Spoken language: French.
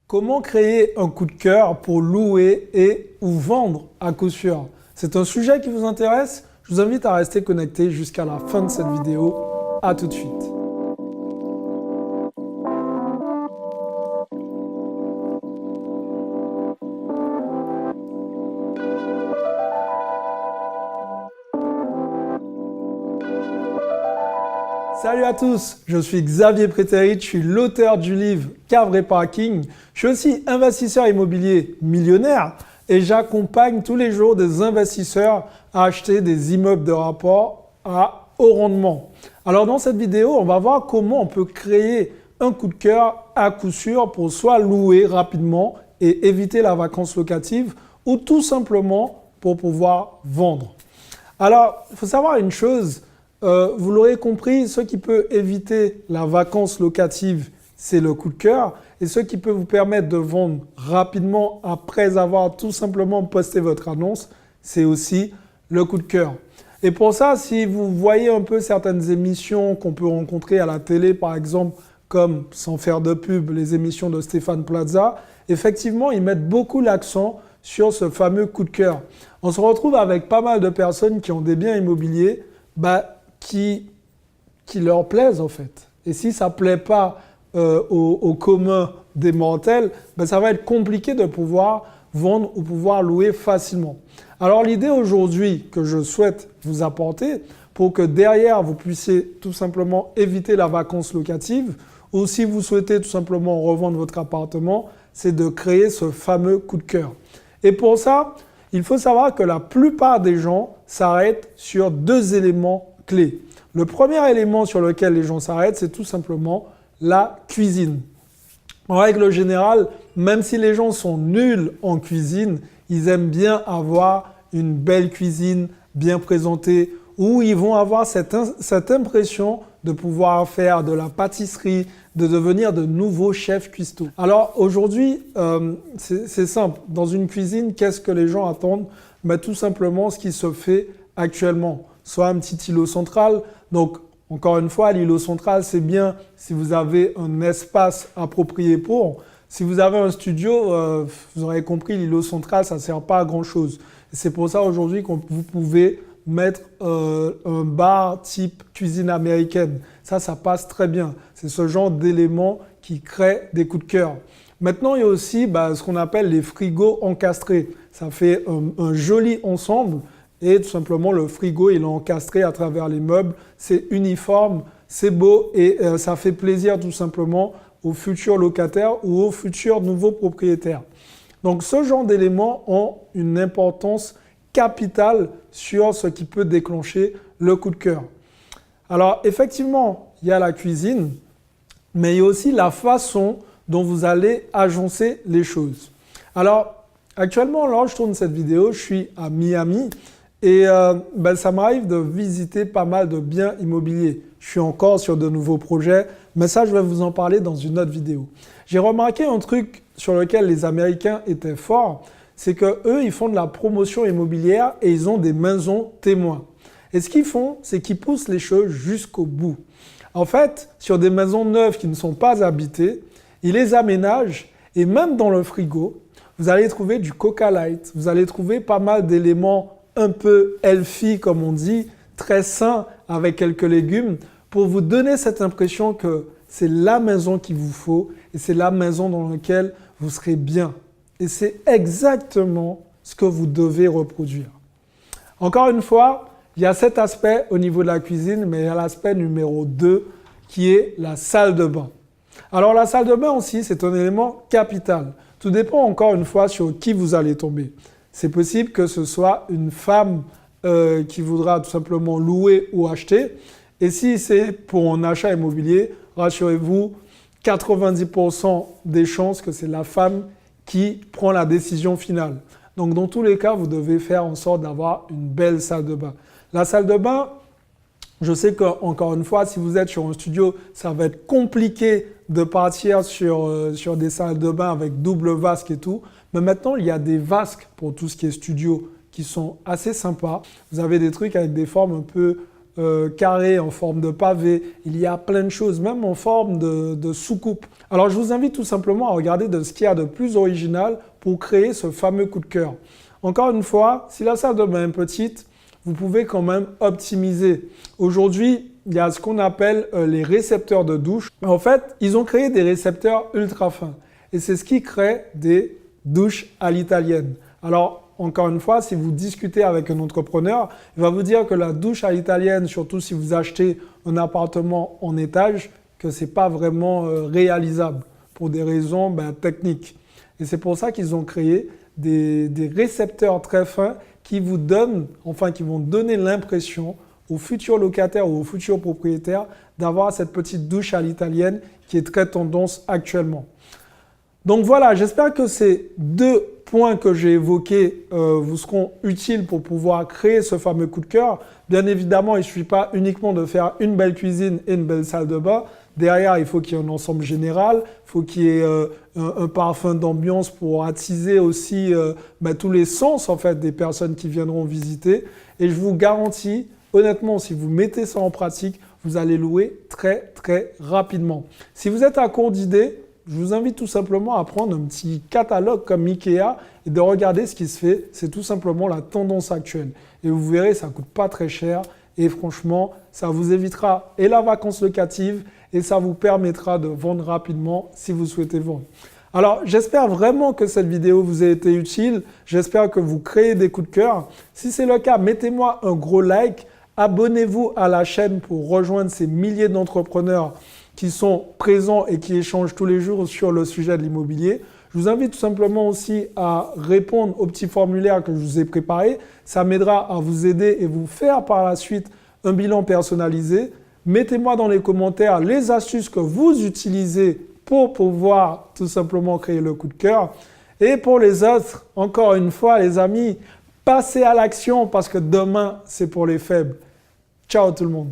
Comment créer un coup de cœur pour louer et ou vendre à coup sûr? C'est un sujet qui vous intéresse? Je vous invite à rester connecté jusqu'à la fin de cette vidéo. À tout de suite. Salut à tous, je suis Xavier Prétérit, je suis l'auteur du livre Cave Parking. Je suis aussi investisseur immobilier millionnaire et j'accompagne tous les jours des investisseurs à acheter des immeubles de rapport à haut rendement. Alors dans cette vidéo, on va voir comment on peut créer un coup de cœur à coup sûr pour soit louer rapidement et éviter la vacance locative ou tout simplement pour pouvoir vendre. Alors, il faut savoir une chose. Vous l'aurez compris, ce qui peut éviter la vacance locative, c'est le coup de cœur. Et ce qui peut vous permettre de vendre rapidement après avoir tout simplement posté votre annonce, c'est aussi le coup de cœur. Et pour ça, si vous voyez un peu certaines émissions qu'on peut rencontrer à la télé, par exemple, comme, sans faire de pub, les émissions de Stéphane Plaza, effectivement, ils mettent beaucoup l'accent sur ce fameux coup de cœur. On se retrouve avec pas mal de personnes qui ont des biens immobiliers, qui leur plaisent en fait. Et si ça ne plaît pas au commun des mortels, ça va être compliqué de pouvoir vendre ou pouvoir louer facilement. Alors l'idée aujourd'hui que je souhaite vous apporter pour que derrière vous puissiez tout simplement éviter la vacance locative ou si vous souhaitez tout simplement revendre votre appartement, c'est de créer ce fameux coup de cœur. Et pour ça, il faut savoir que la plupart des gens s'arrêtent sur deux éléments clés. Le premier élément sur lequel les gens s'arrêtent, c'est tout simplement la cuisine. En règle générale, même si les gens sont nuls en cuisine, ils aiment bien avoir une belle cuisine bien présentée où ils vont avoir cette impression de pouvoir faire de la pâtisserie, de devenir de nouveaux chefs cuistots. Alors aujourd'hui, c'est simple. Dans une cuisine, qu'est-ce que les gens attendent? Tout simplement ce qui se fait actuellement. Soit un petit îlot central. Donc, encore une fois, l'îlot central, c'est bien si vous avez un espace approprié pour. Si vous avez un studio, vous aurez compris, l'îlot central, ça ne sert pas à grand-chose. C'est pour ça aujourd'hui que vous pouvez mettre un bar type cuisine américaine. Ça passe très bien. C'est ce genre d'éléments qui créent des coups de cœur. Maintenant, il y a aussi ce qu'on appelle les frigos encastrés. Ça fait un joli ensemble. Et tout simplement, le frigo, il est encastré à travers les meubles. C'est uniforme, c'est beau et ça fait plaisir tout simplement aux futurs locataires ou aux futurs nouveaux propriétaires. Donc, ce genre d'éléments ont une importance capitale sur ce qui peut déclencher le coup de cœur. Alors, effectivement, il y a la cuisine, mais il y a aussi la façon dont vous allez agencer les choses. Alors, actuellement, là, je tourne cette vidéo, je suis à Miami. Et ça m'arrive de visiter pas mal de biens immobiliers. Je suis encore sur de nouveaux projets, mais ça, je vais vous en parler dans une autre vidéo. J'ai remarqué un truc sur lequel les Américains étaient forts, c'est qu'eux, ils font de la promotion immobilière et ils ont des maisons témoins. Et ce qu'ils font, c'est qu'ils poussent les choses jusqu'au bout. En fait, sur des maisons neuves qui ne sont pas habitées, ils les aménagent et même dans le frigo, vous allez trouver du Coca Light, vous allez trouver pas mal d'éléments un peu healthy, comme on dit, très sain, avec quelques légumes, pour vous donner cette impression que c'est la maison qu'il vous faut et c'est la maison dans laquelle vous serez bien. Et c'est exactement ce que vous devez reproduire. Encore une fois, il y a cet aspect au niveau de la cuisine, mais il y a l'aspect numéro 2 qui est la salle de bain. Alors la salle de bain aussi, c'est un élément capital. Tout dépend encore une fois sur qui vous allez tomber. C'est possible que ce soit une femme qui voudra tout simplement louer ou acheter. Et si c'est pour un achat immobilier, rassurez-vous, 90% des chances que c'est la femme qui prend la décision finale. Donc dans tous les cas, vous devez faire en sorte d'avoir une belle salle de bain. La salle de bain, je sais qu'encore une fois, si vous êtes sur un studio, ça va être compliqué de partir sur des salles de bain avec double vasque et tout. Mais maintenant, il y a des vasques pour tout ce qui est studio qui sont assez sympas. Vous avez des trucs avec des formes un peu carrés, en forme de pavé. Il y a plein de choses, même en forme de soucoupe. Alors, je vous invite tout simplement à regarder de ce qu'il y a de plus original pour créer ce fameux coup de cœur. Encore une fois, si la salle de bain est petite, vous pouvez quand même optimiser. Aujourd'hui, il y a ce qu'on appelle les récepteurs de douche. En fait, ils ont créé des récepteurs ultra fins. Et c'est ce qui crée des douches à l'italienne. Alors, encore une fois, si vous discutez avec un entrepreneur, il va vous dire que la douche à l'italienne, surtout si vous achetez un appartement en étage, que ce n'est pas vraiment réalisable pour des raisons techniques. Et c'est pour ça qu'ils ont créé des récepteurs très fins qui vous donnent, qui vont donner l'impression aux futurs locataires ou aux futurs propriétaires d'avoir cette petite douche à l'italienne qui est très tendance actuellement. Donc voilà, j'espère que ces deux points que j'ai évoqués vous seront utiles pour pouvoir créer ce fameux coup de cœur. Bien évidemment, il ne suffit pas uniquement de faire une belle cuisine et une belle salle de bain. Derrière, il faut qu'il y ait un ensemble général, il faut qu'il y ait un parfum d'ambiance pour attiser aussi tous les sens des personnes qui viendront visiter. Et je vous garantis, honnêtement, si vous mettez ça en pratique, vous allez louer très très rapidement. Si vous êtes à court d'idées, je vous invite tout simplement à prendre un petit catalogue comme Ikea et de regarder ce qui se fait. C'est tout simplement la tendance actuelle. Et vous verrez, ça ne coûte pas très cher. Et franchement, ça vous évitera et la vacance locative et ça vous permettra de vendre rapidement si vous souhaitez vendre. Alors, j'espère vraiment que cette vidéo vous a été utile. J'espère que vous créez des coups de cœur. Si c'est le cas, mettez-moi un gros like. Abonnez-vous à la chaîne pour rejoindre ces milliers d'entrepreneurs qui sont présents et qui échangent tous les jours sur le sujet de l'immobilier. Je vous invite tout simplement aussi à répondre au petit formulaire que je vous ai préparé. Ça m'aidera à vous aider et vous faire par la suite un bilan personnalisé. Mettez-moi dans les commentaires les astuces que vous utilisez pour pouvoir tout simplement créer le coup de cœur. Et pour les autres, encore une fois les amis, passez à l'action parce que demain c'est pour les faibles. Ciao tout le monde.